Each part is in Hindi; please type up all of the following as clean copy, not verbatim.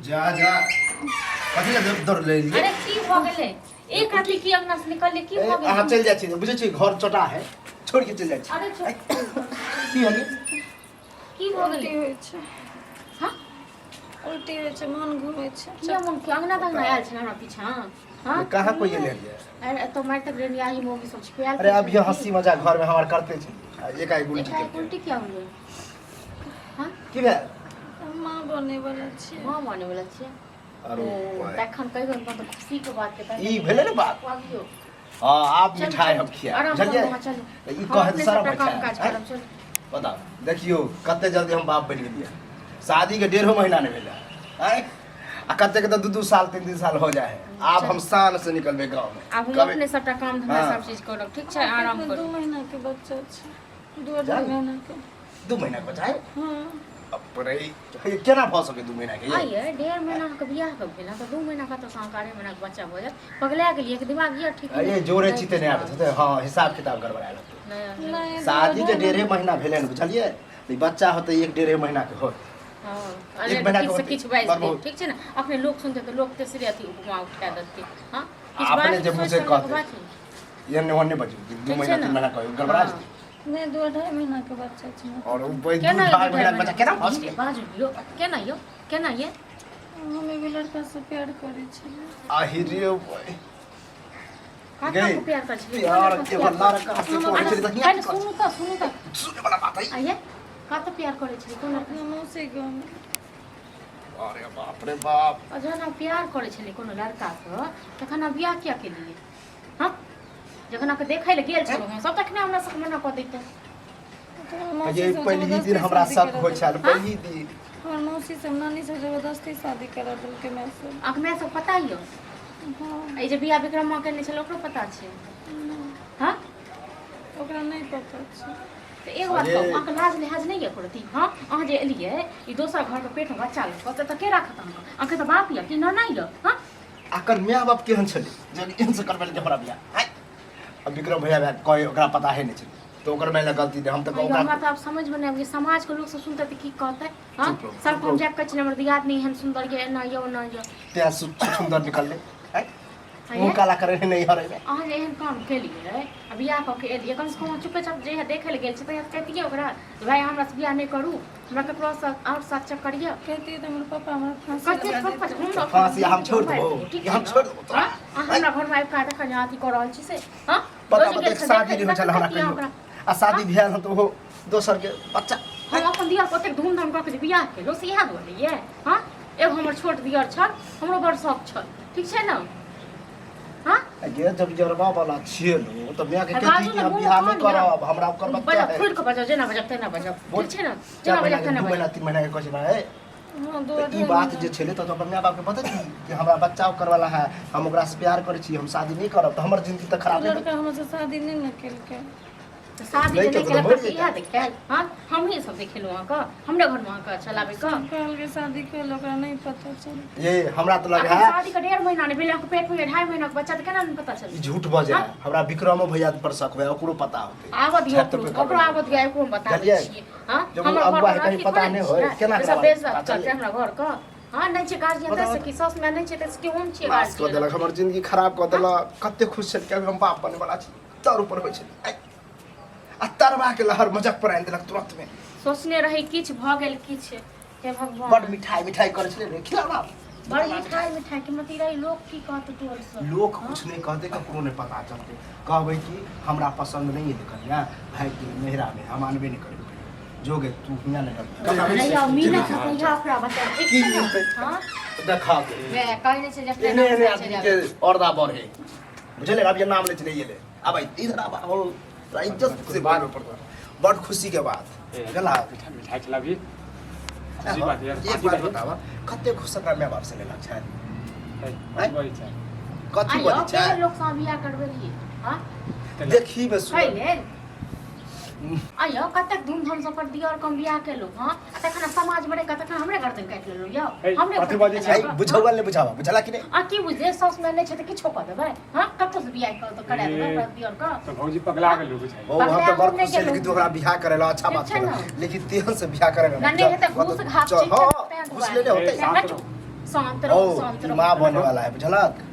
जा जा कथी ले दौड़ ले लिए अरे की भ गेले एक राती की अंगना से निकलले की भ गेले अहाँ चल जाइ छी बुझै छी घर छोटा है छोड़ के चल जाइ छी अरे की हले की भ उल्टी गेले होइ छै हां उल्टी होइ छै मन घुमै छै किया मन के अंगना तक आयल छै हमरा पीछा हां कहाँ कोई ले लिया अरे तो मैं तक रेनी आई मोगी सब छिपयाल अरे अब ये हंसी मजाक घर में हमार करते छी एक आई उल्टी एक उल्टी क्या होले हां की भेल माँ बने वाला छियै मां माने वाला छियै अरे तखन कहि गन तो खुशी के बात के ई भेले ने बात आगियो हां आप मिठाई हम खिया चलिए ई कहे सारा बच्चा बच्चा बताओ देखियो कते जल्दी हम बाप बन गेलिए शादी के 1.5 महीना नहीं भेला हैं आ कते के तो 2 साल 3 साल हो जाए आप हम शान से निकलबे गांव में अब हम अपने सबटा काम धंधा सब चीज करब ठीक छै आराम दू करू महीना के बच्चा छै 2.5 महीना के 2 महीना के बचाए हाँ अब रे केना भ सके 2 महीना के आइए 1.5 महीना के बियाह कब भेला तो 2 महीना का तो संकारे महीना के बच्चा हो जात पगला के लिए के दिमाग ये ठीक ये जोरे चिते नहीं आबे थे हां हिसाब किताब गड़बड़ा लगते नहीं शादी के 1.5 महीना भेले न बुझलिए ई बच्चा होते 1.5 महीना के हो हां एक अरे महीना किछ के से किछ बाइज दे ठीक छै ना अपने लोग सुनते तो लोग तेसरे अथी उपमा उठा देते हां आपने जब मुझे कहते ये ने वने बजू 2 महीना 3 महीना कहो गड़बड़ा नहीं 2.5 महीना के बच्चा छै और वो 2 महीना के बच्चा केना फंस के बाजू यो केना ये हमें भी लड़का से प्यार करे छै आहिरे काका को प्यार कर छी यार के बल्ला रखा से तो चली तकिया सुनु त सुने वाला बात है आइए का तो प्यार करे छी कोन मौसी गाँव में अरे बाप रे बाप जहन हम प्यार करे छली कोनो लड़का से तखन हम बियाह किया केलिए हां जखन आके देखै ले गेल छलो हम सब तखने हमरा से मना क दैते ये पहली दिन हमरा शक हो छल पहली दिन और मौसी से नानी से जबरदस्ती शादी करा देलकै मैं से आख में सब पता हियो हाँ ए जे बियाह विक्रम केने छलो ओकरो पता छै हां ओकरा नहीं पता छै तो एक बात कहू अहाँ लाज लिहाज नहीं है करती हां अहाँ जे एलिए ई दोसर घर के पेट में बच्चा ल त के राखत अहाँ के त बाप या कि न नहीं ल हां आकर माय बाप केहन छले जे इनसे करबे के हमरा बियाह अब विक्रम भैया कोई ओकरा पता है नहीं छले तो ओकर में गलती दे हम तो हमरा तो आप समझ में नहीं समाज के लोग सब सुनते त की कहते हां सब हम जाब कछ हमर दियाद नहीं हम सुंदर ये ना यो ना यो ते सुंदर निकल ले मुंह काला करे नहीं हरे अहाँ जे एहन काम केलिए अब बियाह क के एलिए कम से कम चुपे चाप जे देखे ले गेल छै त कहतिए ओकरा भाई हमरा से बियाह नहीं करू हमरा ककरो से और साथ चक करिए कहती तो मेरे पापा हमरा कहते फांसी हम छोड़ देबो हम छोड़ देबो हमरा घर में आबि का देख अथी कर रहल छी से हां पता पता शादी नहीं हो चल हमरा कहियो आ शादी भेल त हो दोसर के बच्चा हम अपन दिया कते धूमधाम क के बियाह केलो से इहा बोलिए हां एगो हमर छोट दियर छ हमरो बड़ शौक छ ठीक छै ना हां अगे जब जरबा वाला छिए लो त मैं के कहती कि हम बियाह नहीं करब हमरा ओकर बच्चा है फुल के बजाओ जेना बजाओ तेना बजाओ ठीक छै ना जेना बजाओ तेना 2 महीना 3 महीना के कहै है हाँ ई बात जे छले त अपन माय बाप के पता थी कि हमरा बच्चा ओकर वाला है हम ओकरा से प्यार करे छी हम शादी नहीं करब त हमर जिंदगी त खराब है लड़का हमसे शादी नहीं न केलकै शादी नहीं केला त इहा देखे हां हम ही सब देखेलो वहां का हमरा घर में का चलावे का कहल के शादी केल ओकरा नहीं पता चल ये हमरा तो लगे है शादी का 1.5 महीना ने भेले के पेट में 2.5 महीना के बच्चा त केना नहीं पता चल ई झूठ बजे है हमरा विक्रमो भैया पर शक है ओकरो पता होते आवत दियो ओकरो आवत गया को बता दै छी हां हमर अगुआ है कहीं पता नहीं होय केना सब बेइज्जत करते हमरा घर का हां नहीं छै गार्जियन त से कि सस में नहीं छै त के हम छै बात कर देलक हमर जिंदगी खराब कर देलक कते खुश छै कि हम बाप बने वाला छी तर ऊपर होय छै आ तरवा के लहर मजाक पर आन देलक तुरंत में सोचने रही किछ भ गेल किछ हे भगवान बड़ मिठाई करे छले रे खिलाना बड़ मिठाई के मती रही लोग की कहत तोर से लोग कुछ नहीं कहते ककरो नहीं पता चलते कहबे कि हमरा पसंद नहीं है कन्या भाई के मेहरा में हम आनबे नहीं करबे जोगे तू हियां नहीं कर नहीं या मीना का या ओकरा बता की हां देखा के वे कहने से जब इन्हें आदमी के औरदा बढ़े बुझले अब ये नाम ले चले ले अब इधर अब हो इज्जत से बात में पड़ता बड़ खुशी के बात गला मिठाई खिला भी खुशी बात यार एक बात बतावा कते खुश का मैं बाप से लेला छै वही छै कथी बोली छै लोग सा बियाह करबेलिए हां देखी में सुन खैले आयो कतक धूमधाम से पर दियर कम बियाह के लोग हां तखन समाज में कतक हमरे गर्दन काट लेलो यो हमरे कथी बाजै छै बुझावल ने बुझावा बुझला कि नहीं आ की बुझे सस में नहीं छै त किछो क देबै हां कतो से बियाह कर तो करा देबै दियर का तो भौजी पगला गेल लोग छै ओ हम तो बड़ खुश छै कि तू ओकरा बियाह करेला अच्छा बात है लेकिन तेहन से बियाह करेला नन्हे है त घूस घास छै हां घुस ले होते शांत ओ रहो शांत ई रहो माँ बने वाला है बुझलक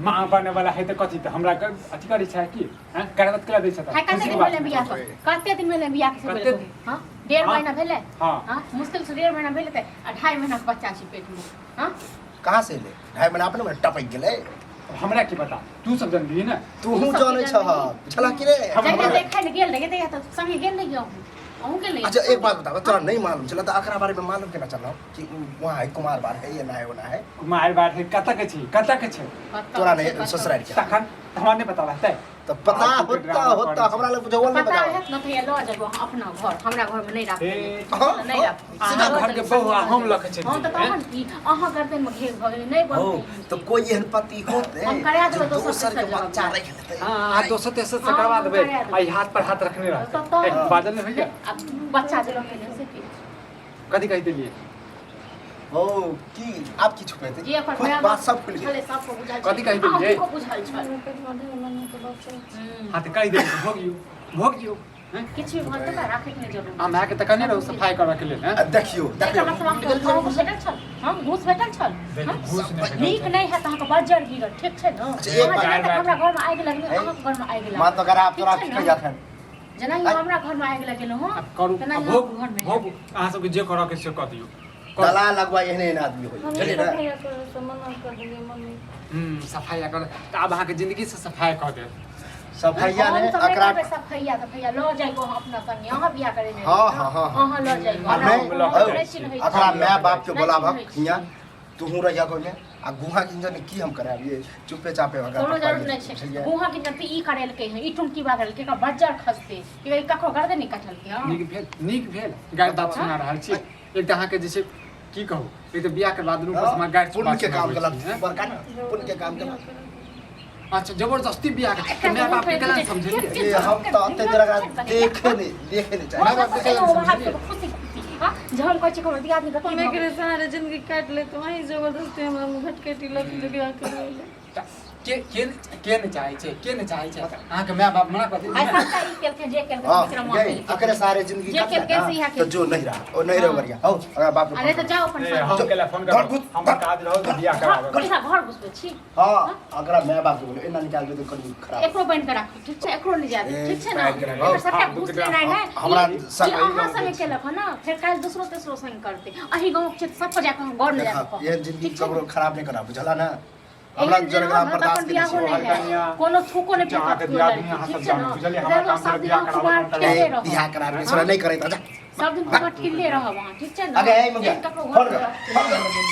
माँ बने वाला है तो कथी तो हमरा कर अथी करी छै की हां करत केला दै छै है कते दिन पहले बियाह कर कते दिन पहले बियाह के से कते- पहले हां 1.5 महीना भेले हाँ। हां मुश्किल से 1.5 महीना भेले त 2.5 महीना के बच्चा छी पेट में हां कहाँ से ले 2.5 महीना अपने में टपक गेलै हमरा की पता तू सब जानबी ना तू जानै छ बुझलक कि रे जब देखै ले गेल रहे त या त संगे गेल नहीं गयो अहूं के ले अच्छा एक बात बता तोरा नहीं मालूम चला तो अकरा बारे में मालूम केना चलौ कि वहाँ है कुमार बार है ये ना है वो ना है कुमार बात है कत के छी तोरा नहीं ससुराल के तखन हमरा नहीं पता रहतै तो पता होता हमरा लग बुझावल नहीं पता पता है न भैया लो जब अपना घर हमरा घर में नहीं रख हाँ, नहीं रख सीधा घर के बहू आ हम लख छै हम त तहन की अहाँ गर्दन में घेर भ गेलै नहीं ओ बनतै तो कोई एहन पति होते हम करा देबै जो दोसर दोसर के तेसर बच्चा जगह। रख लेते हां दोसर तेसर से करवा देबै आई हाथ पर हाथ रखने रहतै तो एक बादल नहीं भैया बच्चा जे लोग के से की कथी कहि देलिए ओ की आप की छुपे थे जे पर खुद बात सब खुल छले गई सबको बुझाइ कथी कहि देलियै? को बुझाइ छल पेट में ढेर मन के बच्चा हां त कहि देलिए भोगियो हैं किछ भी भर त राखे के नहीं जरूर हम आके त कने रहू सफाई करबा के लेल हैं देखियो देखियो देखला सब हम घूस भेटल छल हम घूस भेटल छल हाँ? घूस नहीं भेटल नीक नहीं है त अहाँ के बज्जर गिरल ठीक छै न अच्छा, एक अहाँ बात- जेना तक हमरा घर में आगि लगलै अहाँ के घर में आगि लगलै मां तो अगर आप तोरा ठीक की छै कह न? जात है जेना ही हमरा घर में आगि लगेलो हां अब करू तेना ही भोग घर में भोग अहाँ सबके जे करऽ के से कऽ दियौ दला लगवा एहने एहन आदमी होई हम चलिए ना भैया करे से मना कर दिए मम्मी सफाई कर त अब अहाँके जिंदगी से सफाई कऽ देत सफैया ने हम तो नहीं अकरा करबै सफैया त भैया लो जाइगो हम अपना संगे अहाँ बियाह करे नहीं हाँ, हाँ, हाँ, हाँ। अहाँ लो जाइगो अब हमरा नहीं नहीं चिन्है छै। अकरा माय बाप के नहीं बोलाबक चिन्है छै। हियां तू रहिया को में आ गुहा किंजन की हम कराब ये चुपे चापे अगर कोनो जरूरत नहीं छै गुहा की जब ई करेलकै है ई टुनकी बादल के का बज्जर खसते कि ककरो गर्दे नहीं कटल के हां नीक भेल गाड़ी बात सुना रहल छी एक त अहाँके जे छै की कहू एक त बियाह के बाद रूम पर हमरा गाड़ी पुण्य के काम सुनाबै गलत छी, हैं? बड़का पुण्य के काम गलत अच्छा जबरदस्ती बियाह के माय बाप के केना समझेलिए ये हम तो अते जगह देखे नहीं चाहिए माय बाप के केना समझेलिए खुशी हां जब हम कहै छी कोनो दियादनी के हम एकरे सहारे जिंदगी काट ले तो वही जबरदस्ती हमरा मुंह भटकेटी लग के बियाह कर के ने चाहे छै अहाँके माय बाप मना कऽ आई देलिए सबका ई केलकै जे केलकै हां बिक्रम गई अकरे सारे जिंदगी जे के कैसे यहाँ तो जो नहीं रहा ओ नहीं रह गरिया हो अगर बाप अरे तो जाओ अपन हम केला फोन कर हम बता दे रहो बियाह कराबो कहिया घर घुसबै छी हां अगर मैं बाप के बोले एना निकाल दे तो कनी खराब एकरो बन के राखू ठीक छै एकरो ले जाबे ठीक छै टाइट के ना राखू। एकर सबटा घुस लेनाइ है हमरा संग अहाँ संगे केलक ह ना फिर काल दूसरो तेसरो संग करते अही गांव के सबको जाके हम गौर ले जाके ये जिंदगी ठीक छै कबरो खराब नहीं करा बुझला ना हमरा एहन जनग्राम हमरा बर्दाश्त अपन बियाहो के नहीं है कोनो थूको नहीं जहाँ फेंकत के कोई दियादनी लड़की, अहाँ ठीक सब छै जानो, ना बुझलियै, हमरा जरूर काम सब करे दिन बियाह हम कराबो, कुमार हम ठिल्ले नहीं रहब बियाह करा दे छोरा नहीं करे जा सब दिन कुमार ठिल्ले रहब वहाँ ठीक छै ना अगे ए मगे ककरो फोन घर कर